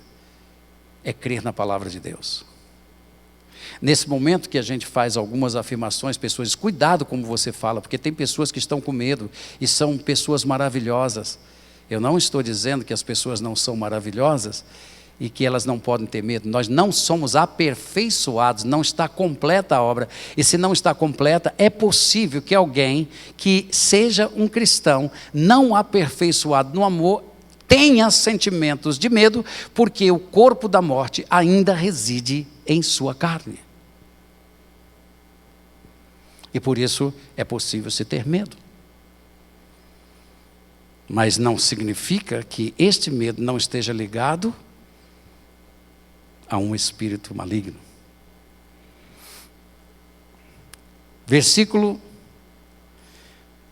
[SPEAKER 1] é crer na palavra de Deus. Nesse momento que a gente faz algumas afirmações, pessoas, cuidado como você fala, porque tem pessoas que estão com medo e são pessoas maravilhosas. Eu não estou dizendo que as pessoas não são maravilhosas e que elas não podem ter medo. Nós não somos aperfeiçoados, não está completa a obra. E se não está completa, é possível que alguém que seja um cristão, não aperfeiçoado no amor, tenha sentimentos de medo, porque o corpo da morte ainda reside em sua carne. E por isso é possível se ter medo. Mas não significa que este medo não esteja ligado a um espírito maligno.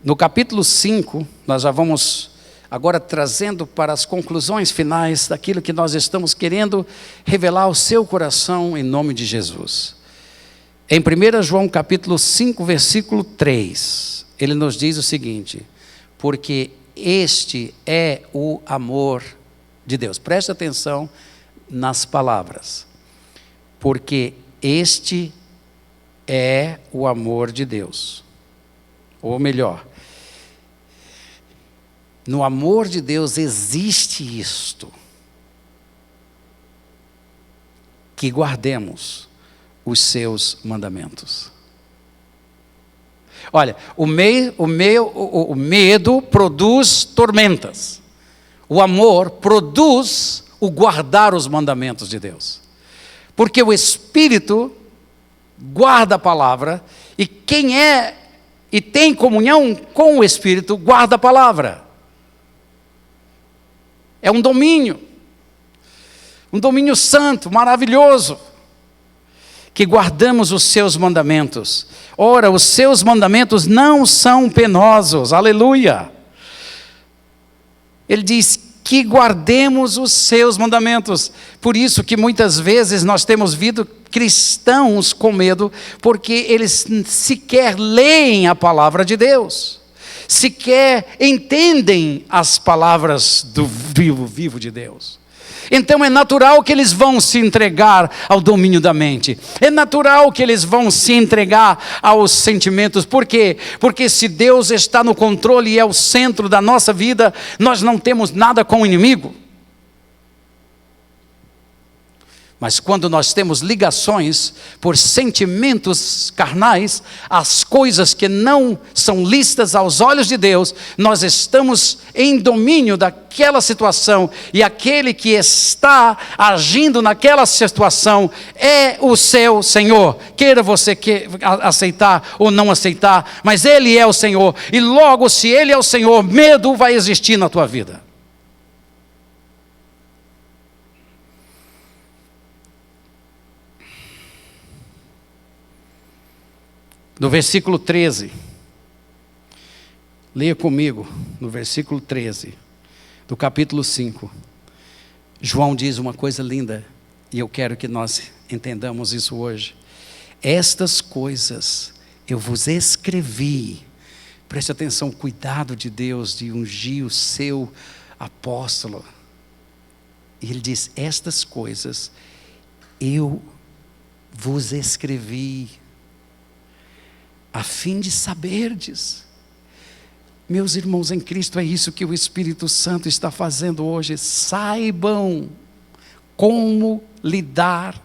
[SPEAKER 1] No capítulo 5, nós já vamos agora trazendo para as conclusões finais daquilo que nós estamos querendo revelar ao seu coração em nome de Jesus. Em 1 João capítulo 5, versículo 3, ele nos diz o seguinte: porque este é o amor de Deus. Preste atenção nas palavras. Porque este é o amor de Deus. Ou melhor, no amor de Deus existe isto: que guardemos os seus mandamentos. Olha, o medo produz tormentas. O amor produz o guardar os mandamentos de Deus. Porque o Espírito guarda a palavra, e quem é e tem comunhão com o Espírito guarda a palavra. É um domínio santo, maravilhoso, que guardamos os seus mandamentos. Ora, os seus mandamentos não são penosos, aleluia. Ele diz que guardemos os seus mandamentos. Por isso que muitas vezes nós temos visto cristãos com medo, porque eles sequer leem a palavra de Deus, sequer entendem as palavras do vivo de Deus. Então é natural que eles vão se entregar ao domínio da mente. É natural que eles vão se entregar aos sentimentos. Por quê? Porque se Deus está no controle e é o centro da nossa vida, nós não temos nada com o inimigo. Mas quando nós temos ligações por sentimentos carnais, as coisas que não são listas aos olhos de Deus, nós estamos em domínio daquela situação, e aquele que está agindo naquela situação é o seu Senhor. Queira você aceitar ou não aceitar, mas Ele é o Senhor, e logo se Ele é o Senhor, medo vai existir na tua vida. No versículo 13, leia comigo, no versículo 13, do capítulo 5, João diz uma coisa linda, e eu quero que nós entendamos isso hoje. Estas coisas eu vos escrevi, preste atenção, cuidado de Deus de ungir o seu apóstolo. E ele diz: estas coisas eu vos escrevi, a fim de saberdes. Meus irmãos em Cristo, é isso que o Espírito Santo está fazendo hoje. Saibam como lidar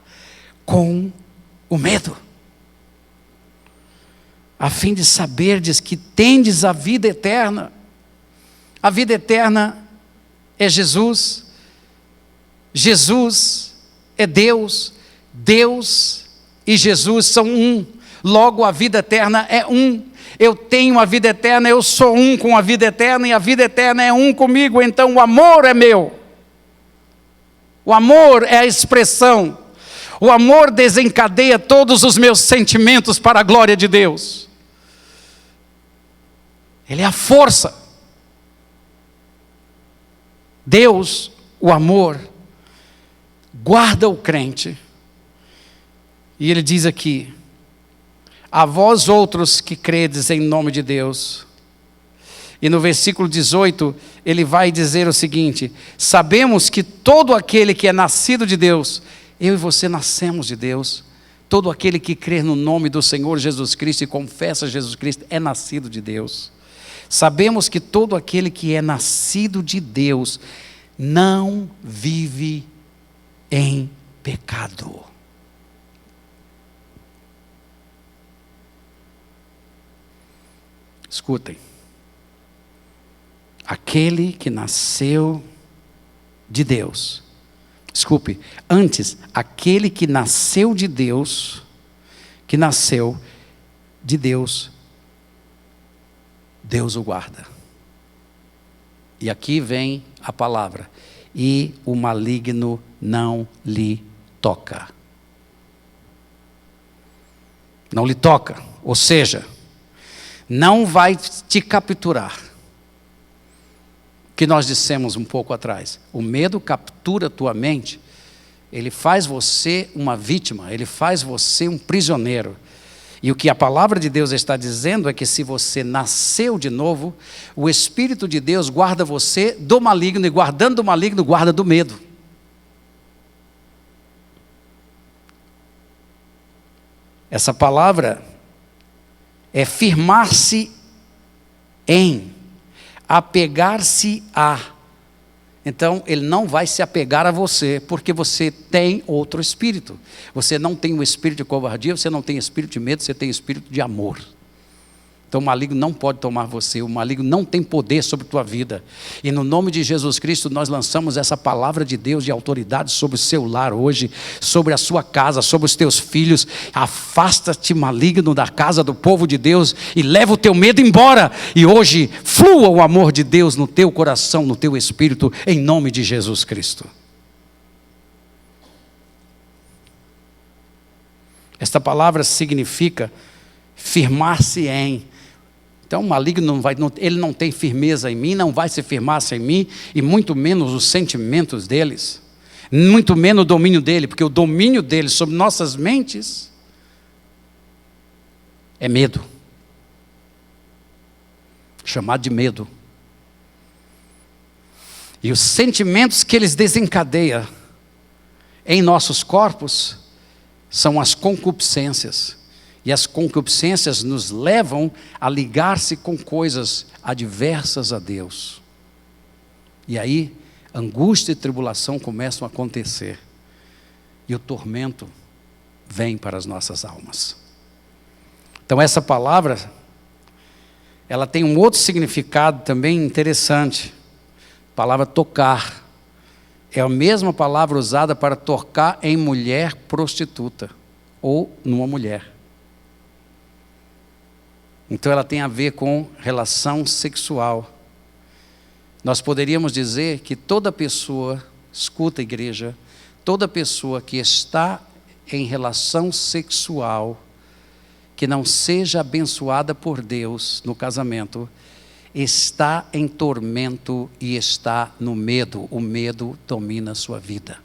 [SPEAKER 1] com o medo, a fim de saberdes que tendes a vida eterna. A vida eterna é Jesus. Jesus é Deus. Deus e Jesus são um. Logo, a vida eterna é um. Eu tenho a vida eterna, eu sou um com a vida eterna, e a vida eterna é um comigo. Então o amor é meu. O amor é a expressão. O amor desencadeia todos os meus sentimentos para a glória de Deus. Ele é a força. Deus, o amor, guarda o crente. E ele diz aqui: a vós outros que credes em nome de Deus. E no versículo 18, ele vai dizer o seguinte: sabemos que todo aquele que é nascido de Deus, eu e você nascemos de Deus, todo aquele que crê no nome do Senhor Jesus Cristo e confessa Jesus Cristo é nascido de Deus. Sabemos que todo aquele que é nascido de Deus não vive em pecado. Escutem, aquele que nasceu de Deus, aquele que nasceu de Deus, Deus o guarda. E aqui vem a palavra: e o maligno não lhe toca. Não lhe toca, ou seja, não vai te capturar. Que nós dissemos um pouco atrás, o medo captura a tua mente, ele faz você uma vítima, ele faz você um prisioneiro. E o que a palavra de Deus está dizendo é que se você nasceu de novo, o Espírito de Deus guarda você do maligno, e guardando do maligno, guarda do medo. Essa palavra é firmar-se em, apegar-se a. Então, ele não vai se apegar a você, porque você tem outro espírito. Você não tem um espírito de covardia, você não tem espírito de medo, você tem espírito de amor. Então, o maligno não pode tomar você, o maligno não tem poder sobre a tua vida. E no nome de Jesus Cristo, nós lançamos essa palavra de Deus de autoridade sobre o seu lar hoje, sobre a sua casa, sobre os teus filhos. Afasta-te, maligno, da casa do povo de Deus e leva o teu medo embora. E hoje, flua o amor de Deus no teu coração, no teu espírito, em nome de Jesus Cristo. Esta palavra significa firmar-se em. Então o maligno ele não tem firmeza em mim, não vai se firmar-se em mim, e muito menos os sentimentos deles, muito menos o domínio dele, porque o domínio dele sobre nossas mentes é medo, chamado de medo. E os sentimentos que eles desencadeiam em nossos corpos são as concupiscências. E as concupiscências nos levam a ligar-se com coisas adversas a Deus. E aí, angústia e tribulação começam a acontecer. E o tormento vem para as nossas almas. Então essa palavra, ela tem um outro significado também interessante. A palavra tocar. É a mesma palavra usada para tocar em mulher prostituta. Ou numa mulher. Então ela tem a ver com relação sexual. Nós poderíamos dizer que toda pessoa, escuta a igreja, toda pessoa que está em relação sexual, que não seja abençoada por Deus no casamento, está em tormento e está no medo. O medo domina a sua vida.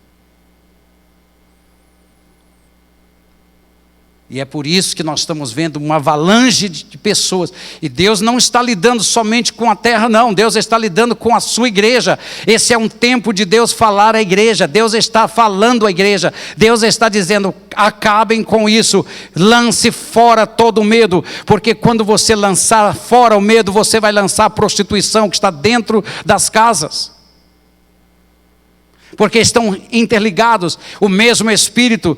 [SPEAKER 1] E é por isso que nós estamos vendo uma avalanche de pessoas. E Deus não está lidando somente com a terra, não. Deus está lidando com a sua igreja. Esse é um tempo de Deus falar à igreja. Deus está falando à igreja. Deus está dizendo, acabem com isso. Lance fora todo o medo. Porque quando você lançar fora o medo, você vai lançar a prostituição que está dentro das casas. Porque estão interligados, o mesmo espírito,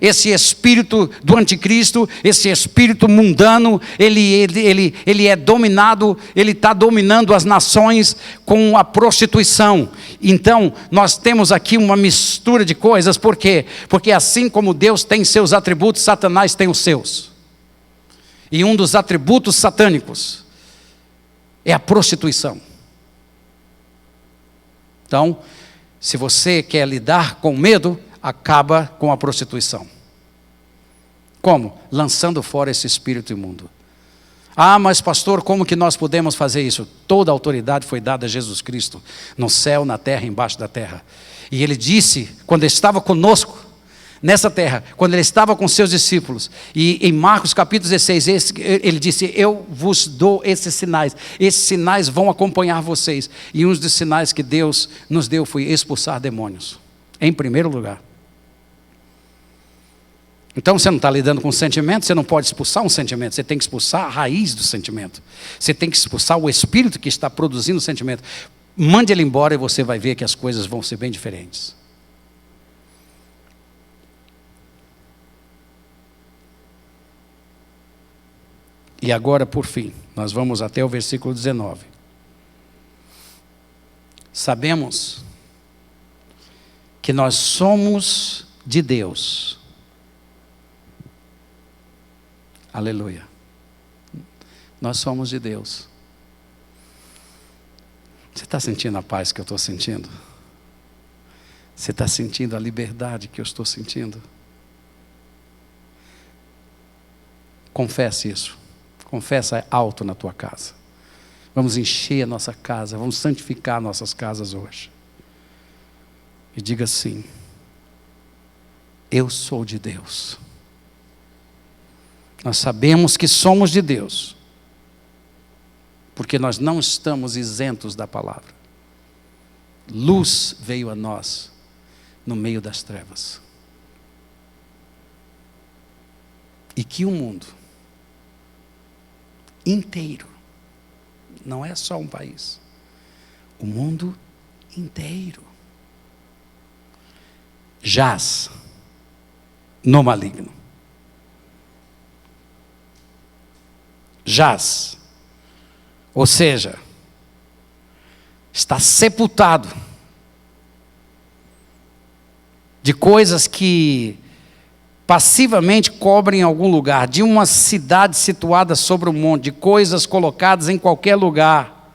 [SPEAKER 1] esse espírito do anticristo, esse espírito mundano, ele é dominado, ele está dominando as nações com a prostituição. Então, nós temos aqui uma mistura de coisas, por quê? Porque assim como Deus tem seus atributos, Satanás tem os seus. E um dos atributos satânicos é a prostituição. Então, se você quer lidar com medo, acaba com a prostituição. Como? Lançando fora esse espírito imundo. Ah, mas pastor, como que nós podemos fazer isso? Toda a autoridade foi dada a Jesus Cristo, no céu, na terra, embaixo da terra. E ele disse, quando estava conosco, nessa terra, quando ele estava com seus discípulos, e em Marcos capítulo 16, ele disse, eu vos dou esses sinais vão acompanhar vocês, e um dos sinais que Deus nos deu foi expulsar demônios, em primeiro lugar. Então você não está lidando com sentimento, você não pode expulsar um sentimento, você tem que expulsar a raiz do sentimento, você tem que expulsar o espírito que está produzindo o sentimento. Mande ele embora e você vai ver que as coisas vão ser bem diferentes. E agora, por fim, nós vamos até o versículo 19. Sabemos que nós somos de Deus. Aleluia. Nós somos de Deus. Você está sentindo a paz que eu estou sentindo? Você está sentindo a liberdade que eu estou sentindo? Confesse isso. Confessa alto na tua casa. Vamos encher a nossa casa, vamos santificar nossas casas hoje. E diga assim: eu sou de Deus. Nós sabemos que somos de Deus, porque nós não estamos isentos da palavra. Luz veio a nós no meio das trevas. E que o mundo inteiro, não é só um país, o mundo inteiro jaz no maligno. Jaz. Ou seja, está sepultado de coisas que passivamente cobrem algum lugar, de uma cidade situada sobre um monte, de coisas colocadas em qualquer lugar,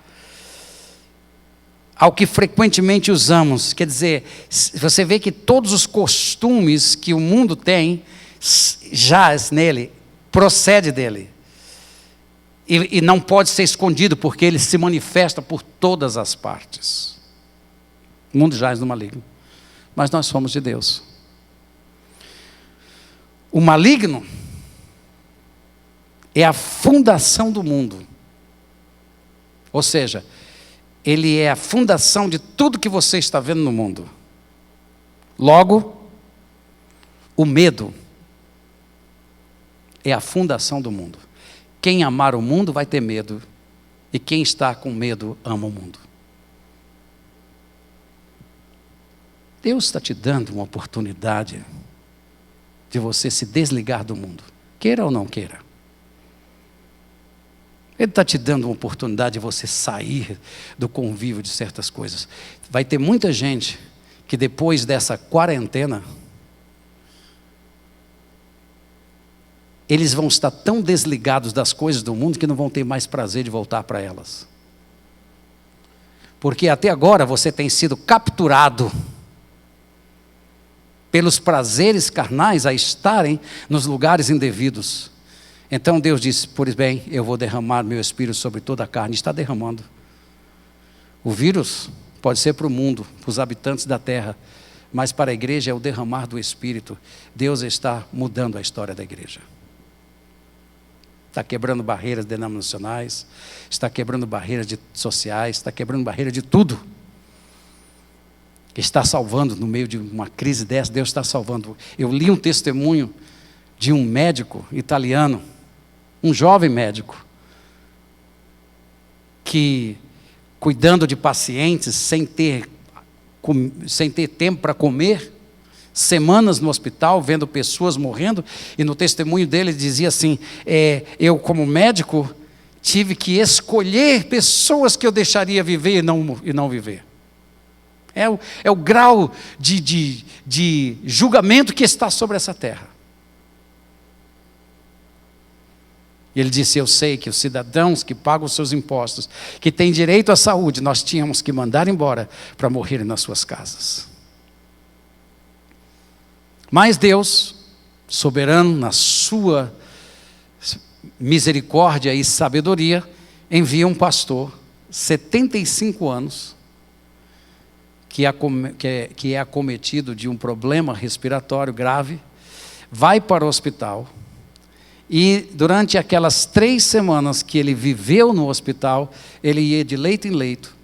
[SPEAKER 1] ao que frequentemente usamos. Quer dizer, você vê que todos os costumes que o mundo tem, jaz nele, procede dele. E não pode ser escondido, porque ele se manifesta por todas as partes. O mundo jaz no maligno, mas nós somos de Deus. O maligno é a fundação do mundo. Ou seja, ele é a fundação de tudo que você está vendo no mundo. Logo, o medo é a fundação do mundo. Quem amar o mundo vai ter medo, e quem está com medo ama o mundo. Deus está te dando uma oportunidade de você se desligar do mundo, queira ou não queira. Ele está te dando uma oportunidade de você sair do convívio de certas coisas. Vai ter muita gente que depois dessa quarentena, eles vão estar tão desligados das coisas do mundo que não vão ter mais prazer de voltar para elas. Porque até agora você tem sido capturado pelos prazeres carnais a estarem nos lugares indevidos. Então Deus disse: pois bem, eu vou derramar meu Espírito sobre toda a carne. Está derramando. O vírus pode ser para o mundo, para os habitantes da terra, mas para a igreja é o derramar do Espírito. Deus está mudando a história da igreja. Está quebrando barreiras denominacionais, está quebrando barreiras sociais, está quebrando barreiras de tudo. Está salvando no meio de uma crise dessa. Deus está salvando. Eu li um testemunho de um médico italiano, um jovem médico, que cuidando de pacientes sem ter tempo para comer, semanas no hospital, vendo pessoas morrendo, e no testemunho dele dizia assim: eu como médico tive que escolher pessoas que eu deixaria viver e não viver. É o grau de julgamento que está sobre essa terra. E ele disse: eu sei que os cidadãos que pagam os seus impostos, que têm direito à saúde, nós tínhamos que mandar embora para morrerem nas suas casas. Mas Deus, soberano na sua misericórdia e sabedoria, envia um pastor, 75 anos, que é acometido de um problema respiratório grave, vai para o hospital, e durante aquelas 3 semanas que ele viveu no hospital, ele ia de leito em leito,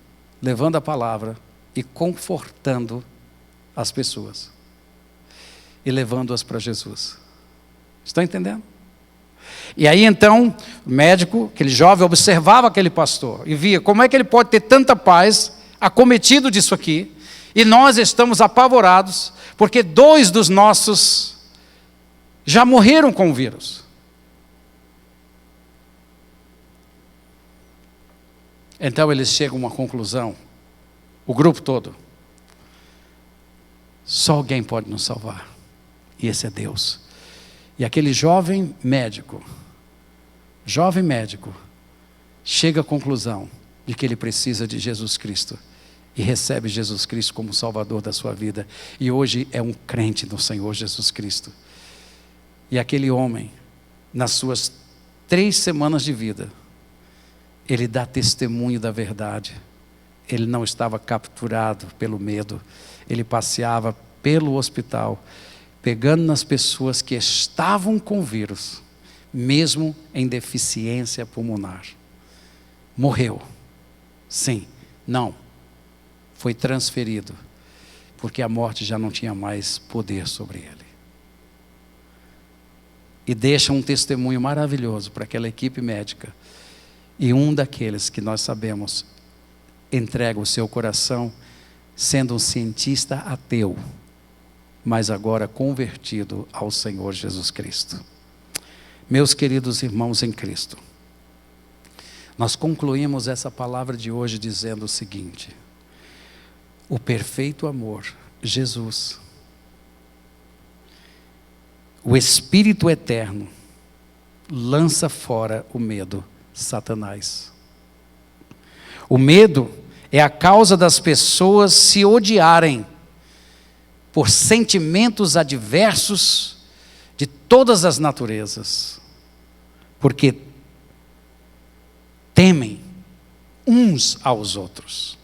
[SPEAKER 1] levando a palavra e confortando as pessoas, e levando-as para Jesus. Estão entendendo? E aí então, o médico, aquele jovem, observava aquele pastor e via como é que ele pode ter tanta paz, acometido disso aqui, e nós estamos apavorados, porque 2 dos nossos já morreram com o vírus. Então eles chegam a uma conclusão, o grupo todo: só alguém pode nos salvar, e esse é Deus. E aquele jovem médico, chega à conclusão de que ele precisa de Jesus Cristo, e recebe Jesus Cristo como Salvador da sua vida, e hoje é um crente no Senhor Jesus Cristo. E aquele homem, nas suas 3 semanas de vida, ele dá testemunho da verdade. Ele não estava capturado pelo medo. Ele passeava pelo hospital, pegando nas pessoas que estavam com vírus, mesmo em deficiência pulmonar. Morreu. Sim, não. Foi transferido, porque a morte já não tinha mais poder sobre ele. E deixa um testemunho maravilhoso para aquela equipe médica. E um daqueles que nós sabemos entrega o seu coração, sendo um cientista ateu, mas agora convertido ao Senhor Jesus Cristo. Meus queridos irmãos em Cristo, nós concluímos essa palavra de hoje dizendo o seguinte: o perfeito amor, Jesus, o Espírito eterno, lança fora o medo, Satanás. O medo é a causa das pessoas se odiarem por sentimentos adversos de todas as naturezas, porque temem uns aos outros.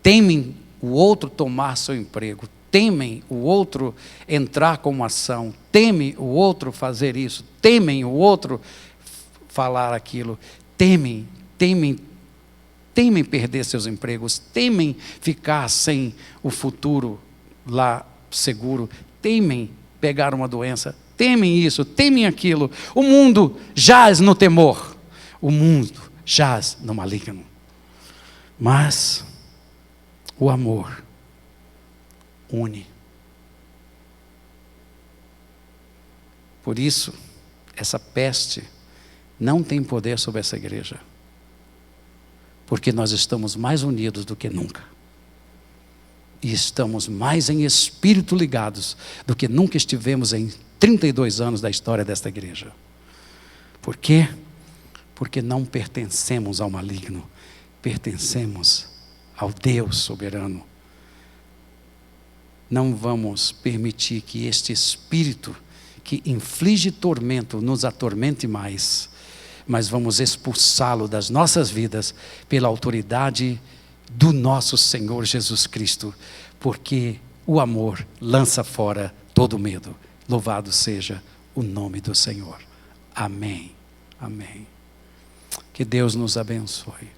[SPEAKER 1] Temem o outro tomar seu emprego, temem o outro entrar com uma ação, temem o outro fazer isso, temem o outro falar aquilo, temem perder seus empregos, temem ficar sem o futuro lá seguro, temem pegar uma doença, temem isso, temem aquilo. O mundo jaz no temor, o mundo jaz no maligno. Mas o amor une. Por isso, essa peste não tem poder sobre essa igreja, porque nós estamos mais unidos do que nunca, e estamos mais em espírito ligados do que nunca estivemos em 32 anos da história desta igreja. Por quê? Porque não pertencemos ao maligno, pertencemos ao Deus soberano. Não vamos permitir que este espírito que inflige tormento nos atormente mais, mas vamos expulsá-lo das nossas vidas pela autoridade do nosso Senhor Jesus Cristo, porque o amor lança fora todo medo. Louvado seja o nome do Senhor. Amém. Amém. Que Deus nos abençoe.